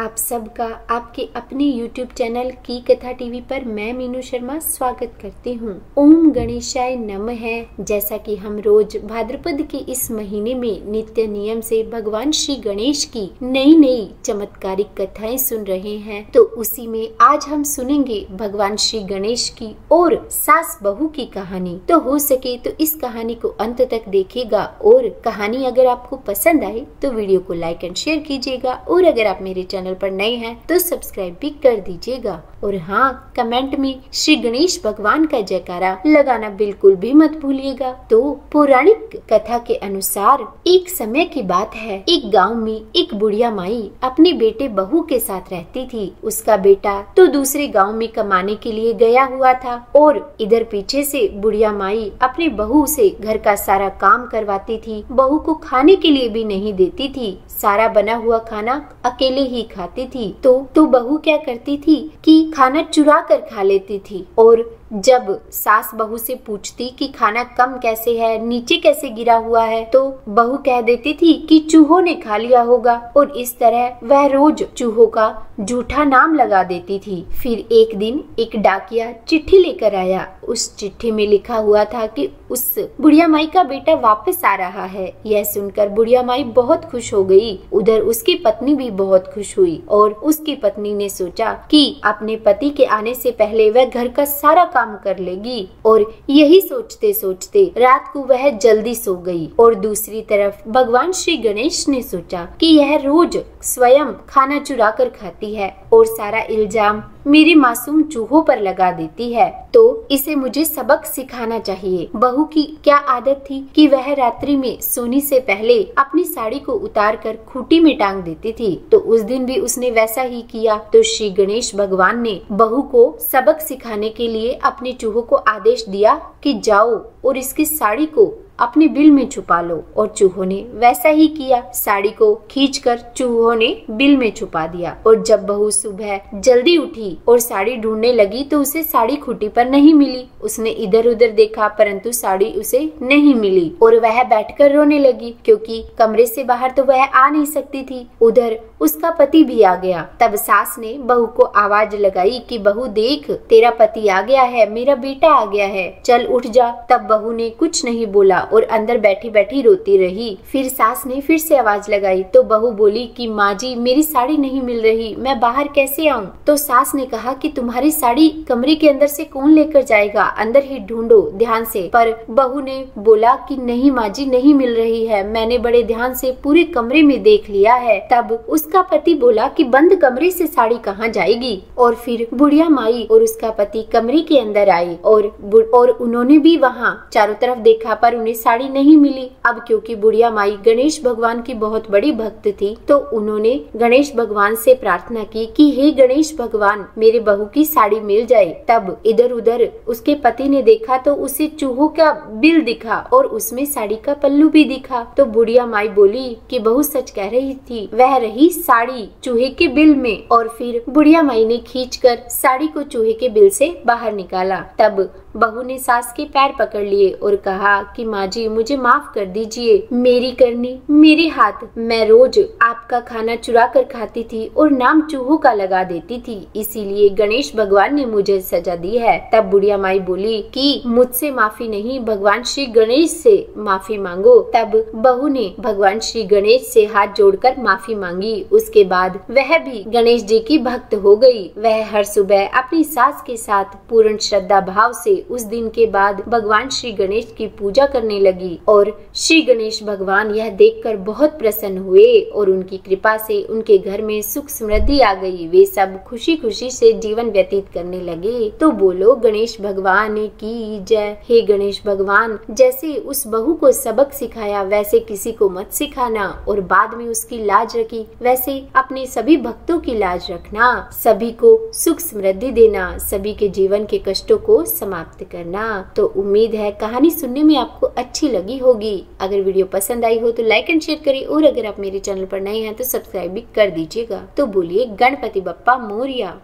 आप सबका आपके अपने YouTube चैनल की कथा टीवी पर मैं मीनू शर्मा स्वागत करती हूँ। ओम गणेशाय नमः है। जैसा कि हम रोज भाद्रपद के इस महीने में नित्य नियम से भगवान श्री गणेश की नई नई चमत्कारिक कथाएं सुन रहे हैं, तो उसी में आज हम सुनेंगे भगवान श्री गणेश की और सास बहू की कहानी। तो हो सके तो इस कहानी को अंत तक देखिएगा और कहानी अगर आपको पसंद आए तो वीडियो को लाइक एंड शेयर कीजिएगा और अगर आप मेरे चैनल पर नए हैं तो सब्सक्राइब भी कर दीजिएगा। और हाँ, कमेंट में श्री गणेश भगवान का जयकारा लगाना बिल्कुल भी मत भूलिएगा। तो पौराणिक कथा के अनुसार एक समय की बात है, एक गांव में एक बुढ़िया माई अपने बेटे बहू के साथ रहती थी। उसका बेटा तो दूसरे गांव में कमाने के लिए गया हुआ था और इधर पीछे से बुढ़िया माई अपने बहू से घर का सारा काम करवाती थी। बहू को खाने के लिए भी नहीं देती थी, सारा बना हुआ खाना अकेले ही खाती थी। तो बहू क्या करती थी कि खाना चुरा कर खा लेती थी। और जब सास बहू से पूछती कि खाना कम कैसे है, नीचे कैसे गिरा हुआ है, तो बहू कह देती थी कि चूहों ने खा लिया होगा। और इस तरह वह रोज चूहों का झूठा नाम लगा देती थी। फिर एक दिन एक डाकिया चिट्ठी लेकर आया। उस चिट्ठी में लिखा हुआ था कि उस बुढ़िया माई का बेटा वापस आ रहा है। यह सुनकर बुढ़िया माई बहुत खुश हो गई। उधर उसकी पत्नी भी बहुत खुश हुई और उसकी पत्नी ने सोचा कि अपने पति के आने से पहले वह घर का सारा काम कर लेगी। और यही सोचते सोचते रात को वह जल्दी सो गई। और दूसरी तरफ भगवान श्री गणेश ने सोचा कि यह रोज स्वयं खाना चुरा कर खाती है और सारा इल्जाम मेरे मासूम चूहों पर लगा देती है, तो इसे मुझे सबक सिखाना चाहिए। बहू की क्या आदत थी कि वह रात्रि में सोने से पहले अपनी साड़ी को उतार कर खूंटी में टांग देती थी, तो उस दिन भी उसने वैसा ही किया। तो श्री गणेश भगवान ने बहू को सबक सिखाने के लिए अपने चूहों को आदेश दिया कि जाओ और इसकी साड़ी को अपने बिल में छुपा लो। और चूहों ने वैसा ही किया। साड़ी को खींचकर चूहों ने बिल में छुपा दिया। और जब बहू सुबह जल्दी उठी और साड़ी ढूंढने लगी तो उसे साड़ी खूंटी पर नहीं मिली। उसने इधर उधर देखा परंतु साड़ी उसे नहीं मिली और वह बैठकर रोने लगी, क्योंकि कमरे से बाहर तो वह आ नहीं सकती थी। उधर उसका पति भी आ गया। तब सास ने बहू को आवाज लगाई कि बहू देख, तेरा पति आ गया है, मेरा बेटा आ गया है, चल उठ जा। तब बहू ने कुछ नहीं बोला और अंदर बैठी बैठी रोती रही। फिर सास ने फिर से आवाज लगाई तो बहू बोली कि माँ जी, मेरी साड़ी नहीं मिल रही, मैं बाहर कैसे आऊँ। तो सास ने कहा कि तुम्हारी साड़ी कमरे के अंदर से कौन लेकर जाएगा, अंदर ही ढूंढो ध्यान से। पर बहू ने बोला कि नहीं माँ जी, नहीं मिल रही है, मैंने बड़े ध्यान से पूरे कमरे में देख लिया है। तब उसका पति बोला कि बंद कमरे से साड़ी कहाँ जाएगी। और फिर बुढ़िया माई और उसका पति कमरे के अंदर आए और उन्होंने भी वहाँ चारों तरफ देखा पर उन्हें साड़ी नहीं मिली। अब क्योंकि बुढ़िया माई गणेश भगवान की बहुत बड़ी भक्त थी, तो उन्होंने गणेश भगवान से प्रार्थना की कि हे गणेश भगवान, मेरे बहू की साड़ी मिल जाए। तब इधर उधर उसके पति ने देखा तो उसे चूहों का बिल दिखा और उसमें साड़ी का पल्लू भी दिखा। तो बुढ़िया माई बोली कि बहू सच कह रही थी, वह रही साड़ी चूहे के बिल में। और फिर बुढ़िया माई ने खींचकर साड़ी को चूहे के बिल से बाहर निकाला। तब बहू ने सास के पैर पकड़ लिए और कहा कि माँ जी, मुझे माफ कर दीजिए, मेरी करनी मेरे हाथ, मैं रोज आपका खाना चुरा कर खाती थी और नाम चूहों का लगा देती थी, इसीलिए गणेश भगवान ने मुझे सजा दी है। तब बुढ़िया माई बोली कि मुझसे माफी नहीं, भगवान श्री गणेश से माफी मांगो। तब बहू ने भगवान श्री गणेश से हाथ जोड़कर माफी मांगी। उसके बाद वह भी गणेश जी की भक्त हो गई। वह हर सुबह अपनी सास के साथ पूर्ण श्रद्धा भाव से उस दिन के बाद भगवान श्री गणेश की पूजा करने लगी। और श्री गणेश भगवान यह देखकर बहुत प्रसन्न हुए और उनकी कृपा से उनके घर में सुख समृद्धि आ गई। वे सब खुशी खुशी से जीवन व्यतीत करने लगे। तो बोलो गणेश भगवान की जय। हे गणेश भगवान, जैसे उस बहू को सबक सिखाया वैसे किसी को मत सिखाना और बाद में उसकी लाज रखी वैसे अपने सभी भक्तों की लाज रखना। सभी को सुख समृद्धि देना, सभी के जीवन के कष्टों को समाप्त करना। तो उम्मीद है कहानी सुनने में आपको अच्छी लगी होगी। अगर वीडियो पसंद आई हो तो लाइक एंड शेयर करिए और अगर आप मेरे चैनल पर नए हैं तो सब्सक्राइब भी कर दीजिएगा। तो बोलिए गणपति बप्पा मोरया।